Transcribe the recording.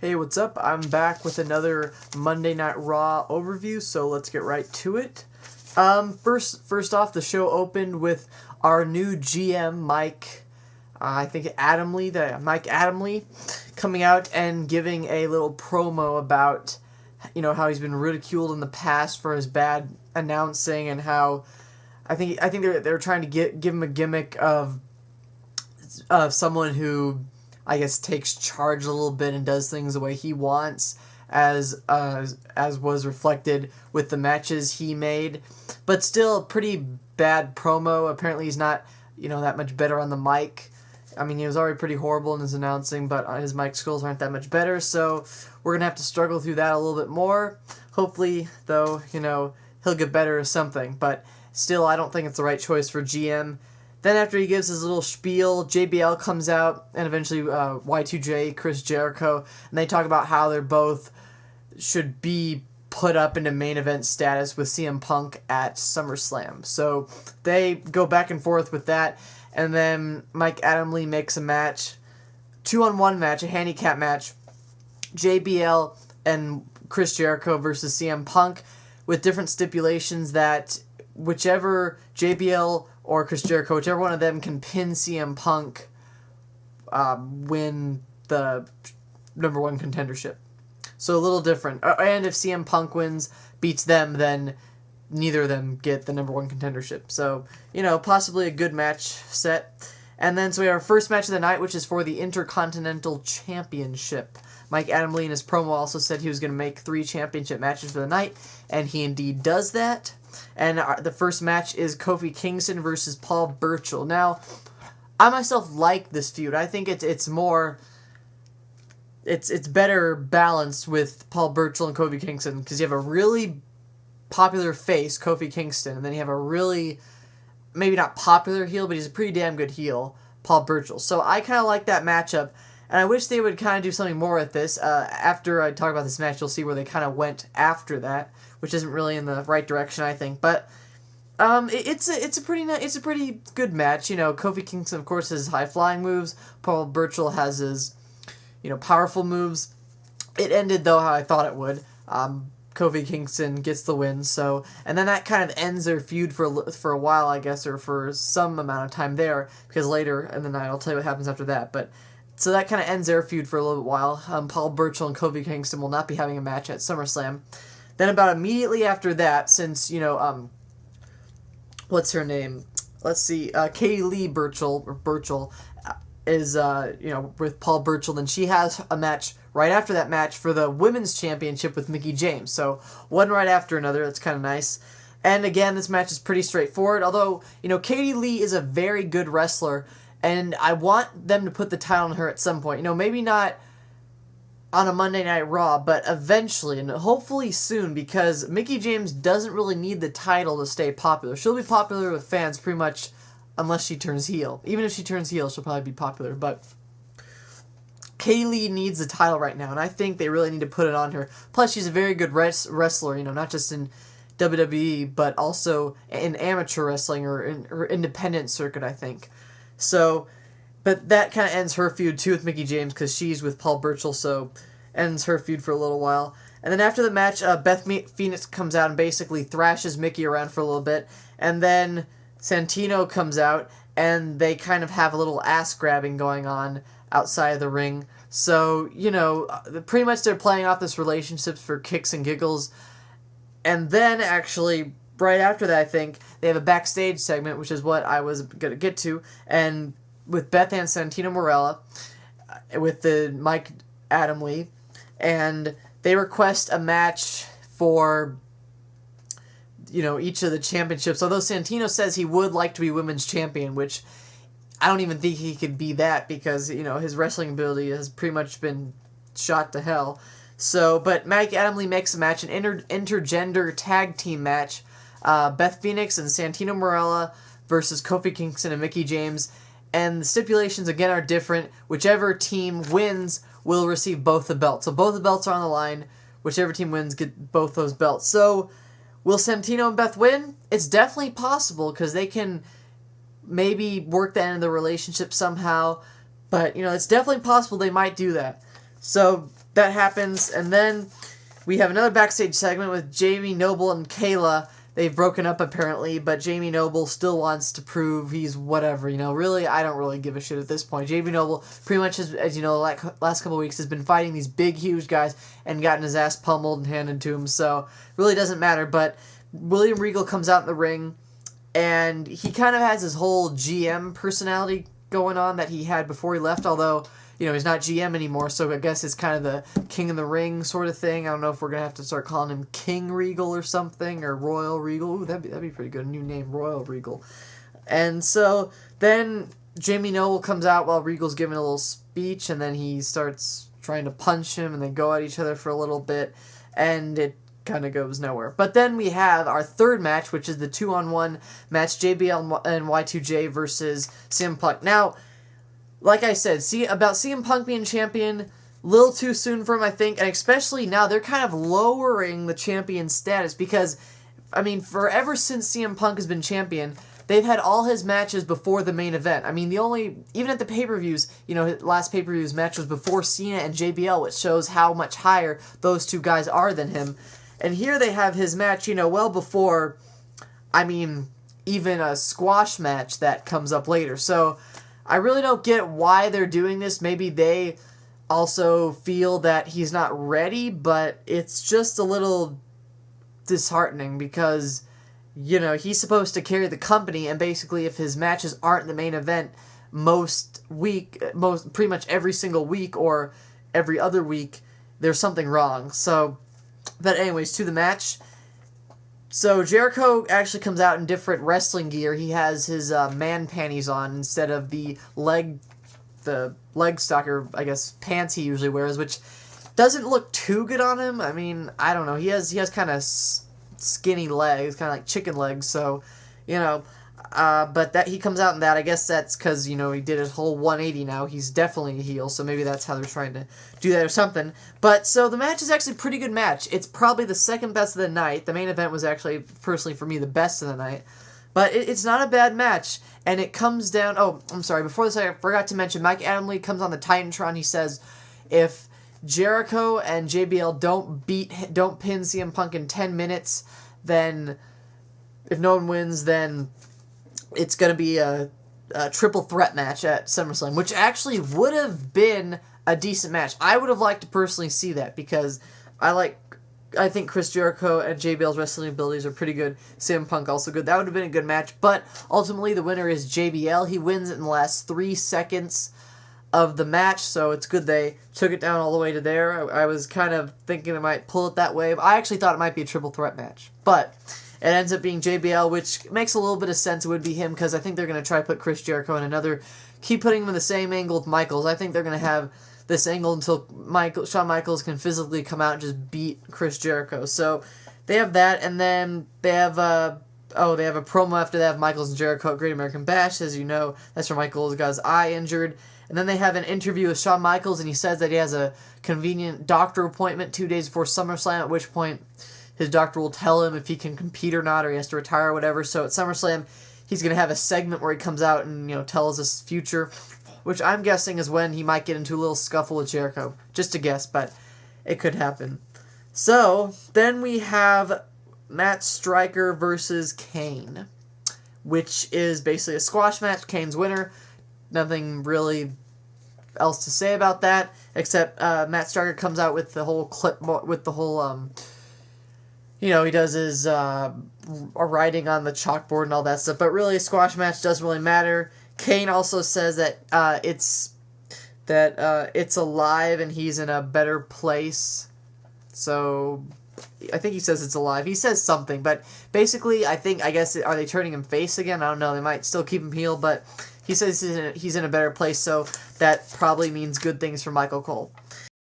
Hey, what's up? I'm back with another Monday Night Raw overview, so let's get right to it. First off, the show opened with our new GM, Mike Adamle, coming out and giving a little promo about, how he's been ridiculed in the past for his bad announcing, and how I think they're trying to give him a gimmick of someone who, I guess, takes charge a little bit and does things the way he wants, as was reflected with the matches he made. But still, a pretty bad promo. Apparently, he's not, that much better on the mic. I mean, he was already pretty horrible in his announcing, but his mic skills aren't that much better, so we're going to have to struggle through that a little bit more. Hopefully, though, he'll get better or something. But still, I don't think it's the right choice for GM. Then after he gives his little spiel, JBL comes out, and eventually Y2J, Chris Jericho, and they talk about how they're both should be put up into main event status with CM Punk at SummerSlam. So they go back and forth with that, and then Mike Adamle makes a match, 2-on-1 match, a handicap match, JBL and Chris Jericho versus CM Punk, with different stipulations that whichever JBL or Chris Jericho, whichever one of them can pin CM Punk, win the number one contendership. So a little different. And if CM Punk beats them, then neither of them get the number one contendership. So, possibly a good match set. And then, so we have our first match of the night, which is for the Intercontinental Championship. Mike Adamle in his promo also said he was going to make 3 championship matches for the night, and he indeed does that. And the first match is Kofi Kingston versus Paul Burchill. Now, I myself like this feud. I think it's better balanced with Paul Burchill and Kofi Kingston, because you have a really popular face, Kofi Kingston, and then you have a really, maybe not popular heel, but he's a pretty damn good heel, Paul Burchill. So I kind of like that matchup, and I wish they would kind of do something more with this. After I talk about this match, you'll see where they kind of went after that, which isn't really in the right direction, I think. But it's a pretty good match. Kofi Kingston, of course, has high flying moves. Paul Burchill has his powerful moves. It ended, though, how I thought it would. Kofi Kingston gets the win, and then that kind of ends their feud for a while, I guess, or for some amount of time there, because later in the night I'll tell you what happens after that. But so that kind of ends their feud for a little while. Paul Burchill and Kofi Kingston will not be having a match at SummerSlam. Then about immediately after that, since, what's her name? Let's see, Katie Lee Burchill is, with Paul Burchill, then she has a match right after that match for the Women's Championship with Mickie James. So, one right after another, that's kind of nice. And again, this match is pretty straightforward, although, Katie Lee is a very good wrestler, and I want them to put the title on her at some point. Maybe not on a Monday Night Raw, but eventually, and hopefully soon, because Mickie James doesn't really need the title to stay popular. She'll be popular with fans pretty much unless she turns heel. Even if she turns heel, she'll probably be popular, but Katie Lee needs the title right now, and I think they really need to put it on her. Plus, she's a very good wrestler, not just in WWE, but also in amateur wrestling or in her independent circuit, I think. So, but that kind of ends her feud, too, with Mickie James, because she's with Paul Burchill, so ends her feud for a little while. And then after the match, Beth Phoenix comes out and basically thrashes Mickie around for a little bit, and then Santino comes out, and they kind of have a little ass-grabbing going on outside of the ring. So, pretty much they're playing off this relationship for kicks and giggles. And then, actually, right after that, I think, they have a backstage segment, which is what I was going to get to, and with Beth and Santino Marella, with the Mike Adamle, and they request a match for each of the championships, although Santino says he would like to be women's champion, which I don't even think he could be that, because, his wrestling ability has pretty much been shot to hell. So, but Mike Adamle makes a match, an intergender tag team match, Beth Phoenix and Santino Marella versus Kofi Kingston and Mickie James, and the stipulations, again, are different. Whichever team wins will receive both the belts. So both the belts are on the line. Whichever team wins get both those belts. So, will Santino and Beth win? It's definitely possible, because they can maybe work that into the relationship somehow. But, it's definitely possible they might do that. So that happens, and then we have another backstage segment with Jamie Noble and Kayla. They've broken up apparently, but Jamie Noble still wants to prove he's whatever, really, I don't really give a shit at this point. Jamie Noble pretty much, as you know, like last couple of weeks has been fighting these big, huge guys and gotten his ass pummeled and handed to him, so really doesn't matter. But William Regal comes out in the ring, and he kind of has his whole GM personality going on that he had before he left, although he's not GM anymore, so I guess it's kind of the King of the Ring sort of thing. I don't know if we're going to have to start calling him King Regal or something, or Royal Regal. Ooh, that'd be pretty good. A new name, Royal Regal. And so then Jamie Noble comes out while Regal's giving a little speech, and then he starts trying to punch him, and they go at each other for a little bit, and it kind of goes nowhere. But then we have our third match, which is the 2-on-1 match, JBL and Y2J versus CM Punk. Now, like I said, about CM Punk being champion, a little too soon for him, I think, and especially now they're kind of lowering the champion status because, forever since CM Punk has been champion, they've had all his matches before the main event. Even at the pay-per-views, his last pay-per-views match was before Cena and JBL, which shows how much higher those two guys are than him. And here they have his match, well before, even a squash match that comes up later. So I really don't get why they're doing this. Maybe they also feel that he's not ready, but it's just a little disheartening because, he's supposed to carry the company, and basically if his matches aren't the main event pretty much every single week or every other week, there's something wrong. So, but anyways, to the match. So Jericho actually comes out in different wrestling gear. He has his man panties on instead of the leg stocker, I guess, pants he usually wears, which doesn't look too good on him. I don't know. He has kind of skinny legs, kind of like chicken legs. So, but that he comes out in that. I guess that's because he did his whole 180 now. He's definitely a heel, so maybe that's how they're trying to do that or something. But so the match is actually a pretty good match. It's probably the second best of the night. The main event was actually, personally for me, the best of the night. But it's not a bad match, and it comes down. Oh, I'm sorry. Before this, I forgot to mention Mike Adamle comes on the Titantron. He says if Jericho and JBL don't pin CM Punk in 10 minutes, then if no one wins, then it's going to be a triple threat match at SummerSlam, which actually would have been a decent match. I would have liked to personally see that because I think Chris Jericho and JBL's wrestling abilities are pretty good. CM Punk also good. That would have been a good match, but ultimately the winner is JBL. He wins it in the last 3 seconds of the match, so it's good they took it down all the way to there. I was kind of thinking it might pull it that way. I actually thought it might be a triple threat match, but it ends up being JBL, which makes a little bit of sense. It would be him because I think they're going to try to put Chris Jericho in keep putting him in the same angle with Michaels. I think they're going to have this angle until Shawn Michaels can physically come out and just beat Chris Jericho. So they have that, and then they have a promo after they have Michaels and Jericho at Great American Bash. As you know, that's where Michaels got his eye injured. And then they have an interview with Shawn Michaels, and he says that he has a convenient doctor appointment 2 days before SummerSlam, at which point his doctor will tell him if he can compete or not, or he has to retire or whatever. So at SummerSlam, he's going to have a segment where he comes out and, tells his future, which I'm guessing is when he might get into a little scuffle with Jericho. Just a guess, but it could happen. So, then we have Matt Striker versus Kane, which is basically a squash match. Kane's winner. Nothing really else to say about that, except Matt Striker comes out with the whole clip, with the whole, he does his writing on the chalkboard and all that stuff, but really a squash match doesn't really matter. Kane also says that it's alive and he's in a better place. So I think he says it's alive. He says something, but basically I guess are they turning him face again? I don't know. They might still keep him heel, but he says he's in a better place, so that probably means good things for Michael Cole.